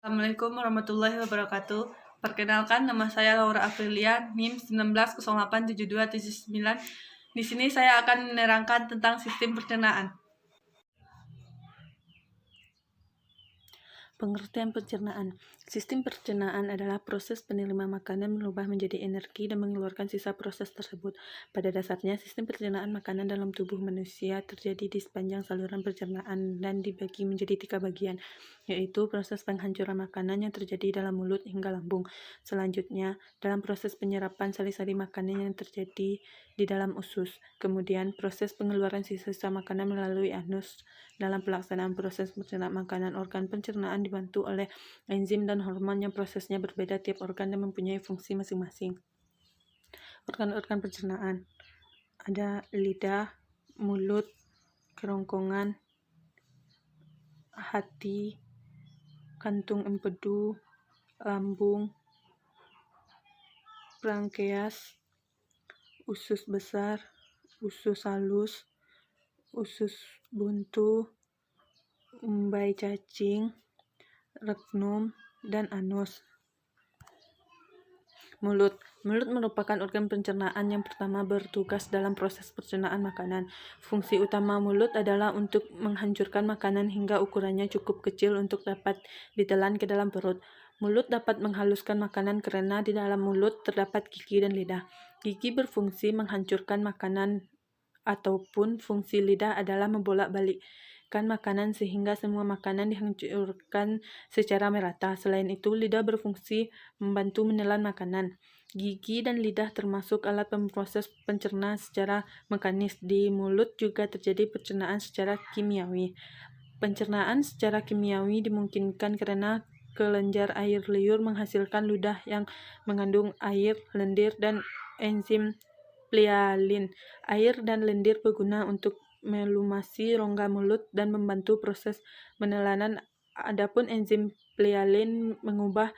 Assalamualaikum warahmatullahi wabarakatuh. Perkenalkan, nama saya Laura Aprilia, NIM 19087279. Di sini saya akan menerangkan tentang sistem pencernaan. Pengertian pencernaan. Sistem pencernaan adalah proses penerima makanan berubah menjadi energi dan mengeluarkan sisa proses tersebut. Pada dasarnya, sistem pencernaan makanan dalam tubuh manusia terjadi di sepanjang saluran pencernaan dan dibagi menjadi 3 bagian, yaitu proses penghancuran makanan yang terjadi dalam mulut hingga lambung. Selanjutnya, dalam proses penyerapan sari-sari makanan yang terjadi di dalam usus. Kemudian, proses pengeluaran sisa-sisa makanan melalui anus. Dalam pelaksanaan proses pencernaan makanan, organ pencernaan dibantu oleh enzim dan hormon yang prosesnya berbeda tiap organ dan mempunyai fungsi masing-masing. Organ-organ pencernaan ada lidah, mulut, kerongkongan, hati, kantung empedu, lambung, pankreas, usus besar, usus halus, usus buntu, umbai cacing, rektum, dan anus. Mulut merupakan organ pencernaan yang pertama bertugas dalam proses pencernaan makanan. Fungsi utama mulut adalah untuk menghancurkan makanan hingga ukurannya cukup kecil untuk dapat ditelan ke dalam perut. Mulut dapat menghaluskan makanan karena di dalam mulut terdapat gigi dan lidah. Gigi berfungsi menghancurkan makanan ataupun fungsi lidah adalah membolak-balikkan makanan sehingga semua makanan dihancurkan secara merata. Selain itu, lidah berfungsi membantu menelan makanan. Gigi dan lidah termasuk alat pemproses pencerna secara mekanis. Di mulut juga terjadi pencernaan secara kimiawi. Pencernaan secara kimiawi dimungkinkan karena kelenjar air liur menghasilkan ludah yang mengandung air, lendir, dan enzim plialin. Air dan lendir berguna untuk melumasi rongga mulut dan membantu proses penelanan. Adapun enzim plialin mengubah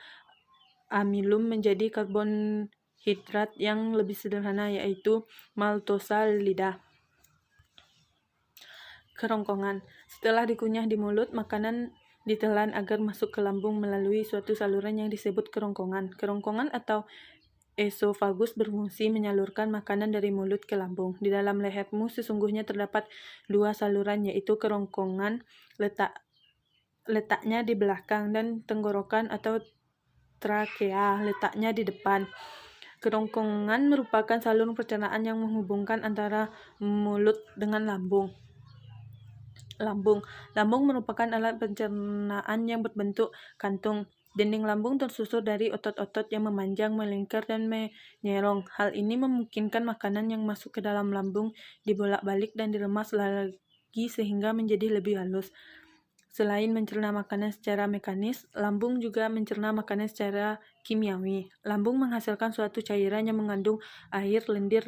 amilum menjadi karbonhidrat yang lebih sederhana, yaitu maltosa lidah. Kerongkongan. Setelah dikunyah di mulut, makanan ditelan agar masuk ke lambung melalui suatu saluran yang disebut kerongkongan. Kerongkongan atau esofagus berfungsi menyalurkan makanan dari mulut ke lambung. Di dalam lehermu sesungguhnya terdapat 2 saluran, yaitu kerongkongan letaknya di belakang dan tenggorokan atau trakea letaknya di depan. Kerongkongan merupakan saluran pencernaan yang menghubungkan antara mulut dengan lambung. Lambung merupakan alat pencernaan yang berbentuk kantung. Dinding lambung tersusun dari otot-otot yang memanjang, melingkar, dan menyerong. Hal ini memungkinkan makanan yang masuk ke dalam lambung dibolak-balik dan diremas lagi sehingga menjadi lebih halus. Selain mencerna makanan secara mekanis, lambung juga mencerna makanan secara kimiawi. Lambung menghasilkan suatu cairan yang mengandung air, lendir,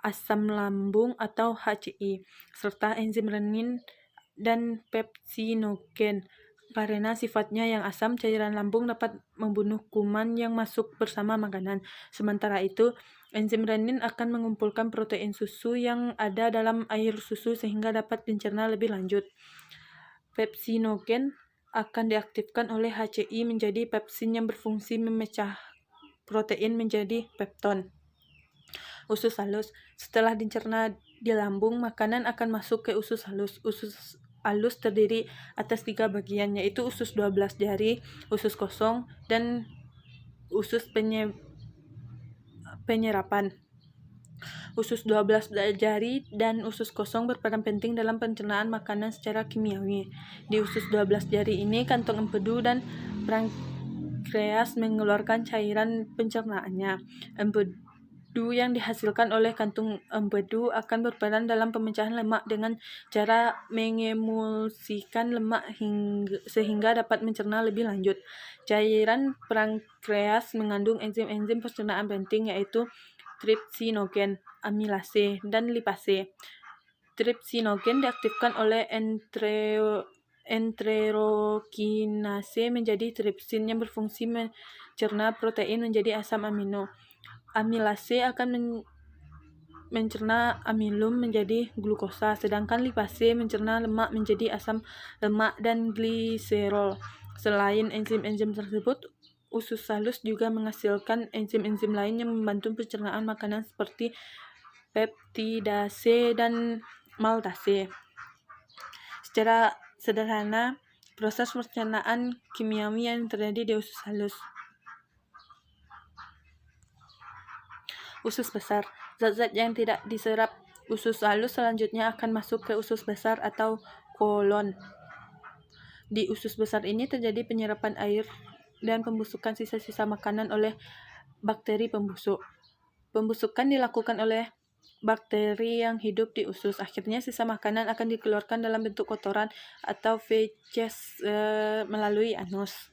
asam lambung atau HCI, serta enzim renin dan pepsinogen. Karena sifatnya yang asam, cairan lambung dapat membunuh kuman yang masuk bersama makanan. Sementara itu, enzim renin akan mengumpulkan protein susu yang ada dalam air susu sehingga dapat dicerna lebih lanjut. Pepsinogen akan diaktifkan oleh HCI menjadi pepsin yang berfungsi memecah protein menjadi pepton. Usus halus. Setelah dicerna di lambung, makanan akan masuk ke usus halus. Usus halus terdiri atas 3 bagian, yaitu usus 12 jari, usus kosong, dan usus penyerapan. Usus 12 jari dan usus kosong berperan penting dalam pencernaan makanan secara kimiawi. Di usus 12 jari ini, kantong empedu dan pankreas mengeluarkan cairan pencernaannya. Empedu yang dihasilkan oleh kantung empedu akan berperan dalam pemecahan lemak dengan cara mengemulsikan lemak sehingga dapat mencerna lebih lanjut. Cairan pankreas mengandung enzim-enzim pencernaan penting, yaitu trypsinogen, amilase, dan lipase. Trypsinogen diaktifkan oleh enterokinase menjadi tripsin yang berfungsi mencerna protein menjadi asam amino. Amilase akan mencerna amilum menjadi glukosa, sedangkan lipase mencerna lemak menjadi asam lemak dan gliserol. Selain enzim-enzim tersebut, usus halus juga menghasilkan enzim-enzim lain yang membantu pencernaan makanan seperti peptidase dan maltase. Secara sederhana, proses pencernaan kimiawi yang terjadi di usus halus. Usus besar. Zat-zat yang tidak diserap usus halus selanjutnya akan masuk ke usus besar atau kolon. Di usus besar ini terjadi penyerapan air dan pembusukan sisa-sisa makanan oleh bakteri pembusuk. Pembusukan dilakukan oleh bakteri yang hidup di usus. Akhirnya sisa makanan akan dikeluarkan dalam bentuk kotoran atau feces melalui anus.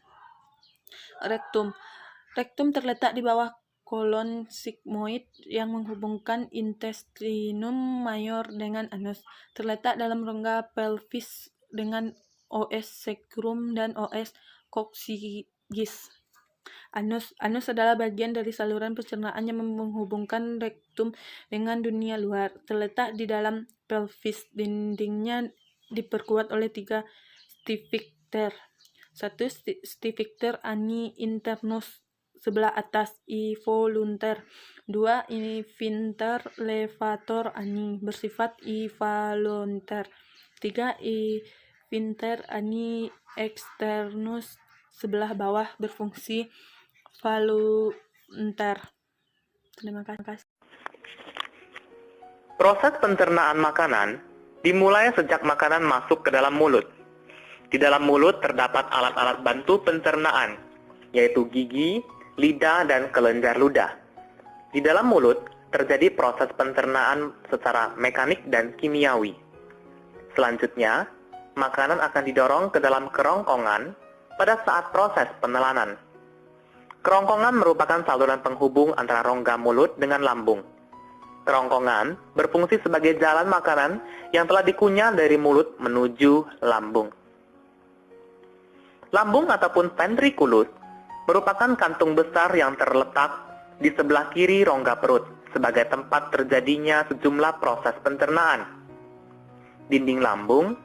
Rektum. Rektum terletak di bawah kolon sigmoid yang menghubungkan intestinum mayor dengan anus. Terletak dalam rongga pelvis dengan os sacrum dan os coccygeus. Anus adalah bagian dari saluran pencernaan yang menghubungkan rektum dengan dunia luar. Terletak di dalam pelvis. Dindingnya diperkuat oleh 3 sphincter. 1. Sphincter ani internus sebelah atas, I voluntar. 2. Sphincter levator ani bersifat I voluntar. 3. Sphincter ani externus sebelah bawah berfungsi voluntar. Terima kasih. Proses pencernaan makanan dimulai sejak makanan masuk ke dalam mulut. Di dalam mulut terdapat alat-alat bantu pencernaan, yaitu gigi, lidah, dan kelenjar ludah. Di dalam mulut terjadi proses pencernaan secara mekanik dan kimiawi. Selanjutnya, makanan akan didorong ke dalam kerongkongan pada saat proses penelanan. Kerongkongan merupakan saluran penghubung antara rongga mulut dengan lambung. Kerongkongan berfungsi sebagai jalan makanan yang telah dikunyah dari mulut menuju lambung. Lambung ataupun ventriculus merupakan kantung besar yang terletak di sebelah kiri rongga perut sebagai tempat terjadinya sejumlah proses pencernaan. Dinding lambung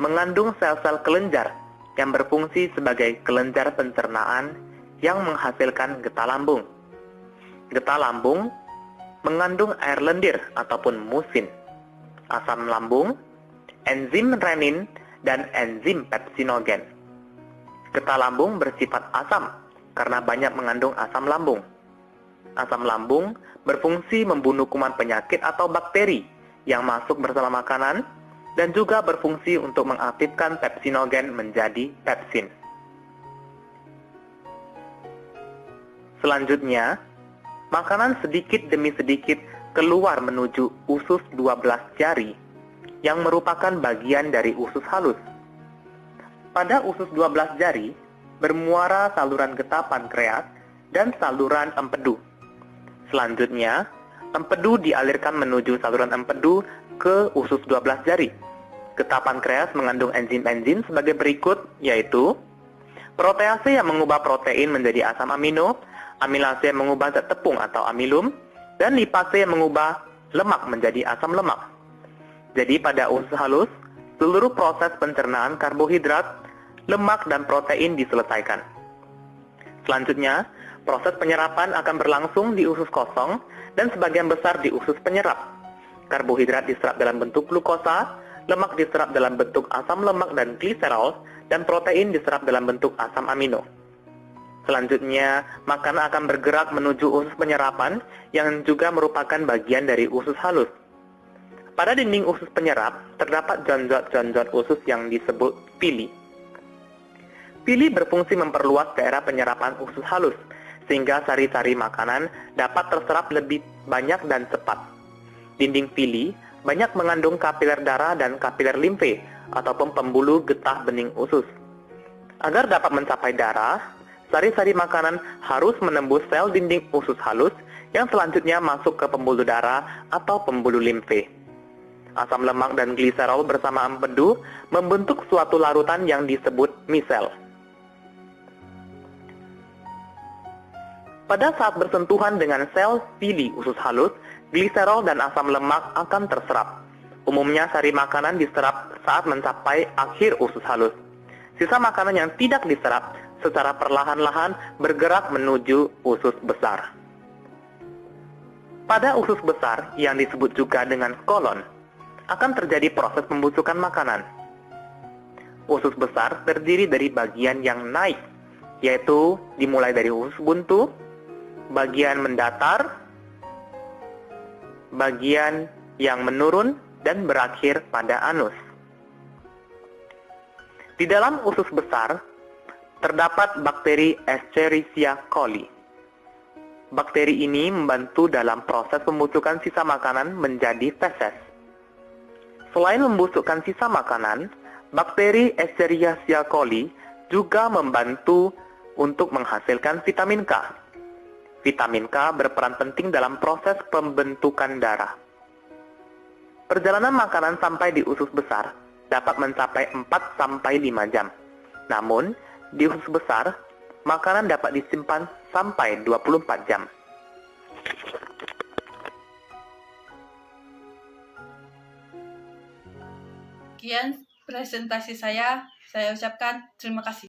mengandung sel-sel kelenjar yang berfungsi sebagai kelenjar pencernaan yang menghasilkan getah lambung. Getah lambung mengandung air lendir ataupun musin, asam lambung, enzim renin, dan enzim pepsinogen. Getah lambung bersifat asam karena banyak mengandung asam lambung. Asam lambung berfungsi membunuh kuman penyakit atau bakteri yang masuk bersama makanan dan juga berfungsi untuk mengaktifkan pepsinogen menjadi pepsin. Selanjutnya, makanan sedikit demi sedikit keluar menuju usus 12 jari yang merupakan bagian dari usus halus. Pada usus 12 jari bermuara saluran getah pankreas dan saluran empedu. Selanjutnya, empedu dialirkan menuju saluran empedu ke usus 12 jari. Getah pankreas mengandung enzim-enzim sebagai berikut, yaitu protease yang mengubah protein menjadi asam amino, amilase yang mengubah zat tepung atau amilum, dan lipase yang mengubah lemak menjadi asam lemak. Jadi pada usus halus, seluruh proses pencernaan karbohidrat, lemak, dan protein diselesaikan. Selanjutnya, proses penyerapan akan berlangsung di usus kosong dan sebagian besar di usus penyerap. Karbohidrat diserap dalam bentuk glukosa, lemak diserap dalam bentuk asam lemak dan gliserol, dan protein diserap dalam bentuk asam amino. Selanjutnya, makanan akan bergerak menuju usus penyerapan yang juga merupakan bagian dari usus halus. Pada dinding usus penyerap, terdapat jonjot-jonjot usus yang disebut pili. Pili berfungsi memperluas daerah penyerapan usus halus, sehingga sari-sari makanan dapat terserap lebih banyak dan cepat. Dinding pili banyak mengandung kapiler darah dan kapiler limfe, ataupun pembuluh getah bening usus. Agar dapat mencapai darah, sari-sari makanan harus menembus sel dinding usus halus yang selanjutnya masuk ke pembuluh darah atau pembuluh limfe. Asam lemak dan gliserol bersama empedu membentuk suatu larutan yang disebut misel. Pada saat bersentuhan dengan sel pili usus halus, gliserol dan asam lemak akan terserap. Umumnya sari makanan diserap saat mencapai akhir usus halus. sisa makanan yang tidak diserap secara perlahan-lahan bergerak menuju usus besar. Pada usus besar yang disebut juga dengan kolon, akan terjadi proses pembusukan makanan. Usus besar terdiri dari bagian yang naik, yaitu dimulai dari usus buntu, bagian mendatar, bagian yang menurun, dan berakhir pada anus. Di dalam usus besar, terdapat bakteri Escherichia coli. Bakteri ini membantu dalam proses pembusukan sisa makanan menjadi feses. Selain membusukkan sisa makanan, bakteri Escherichia coli juga membantu untuk menghasilkan vitamin K. Vitamin K berperan penting dalam proses pembentukan darah. Perjalanan makanan sampai di usus besar dapat mencapai 4-5 jam. Namun, di usus besar, makanan dapat disimpan sampai 24 jam. Sekian presentasi saya ucapkan terima kasih.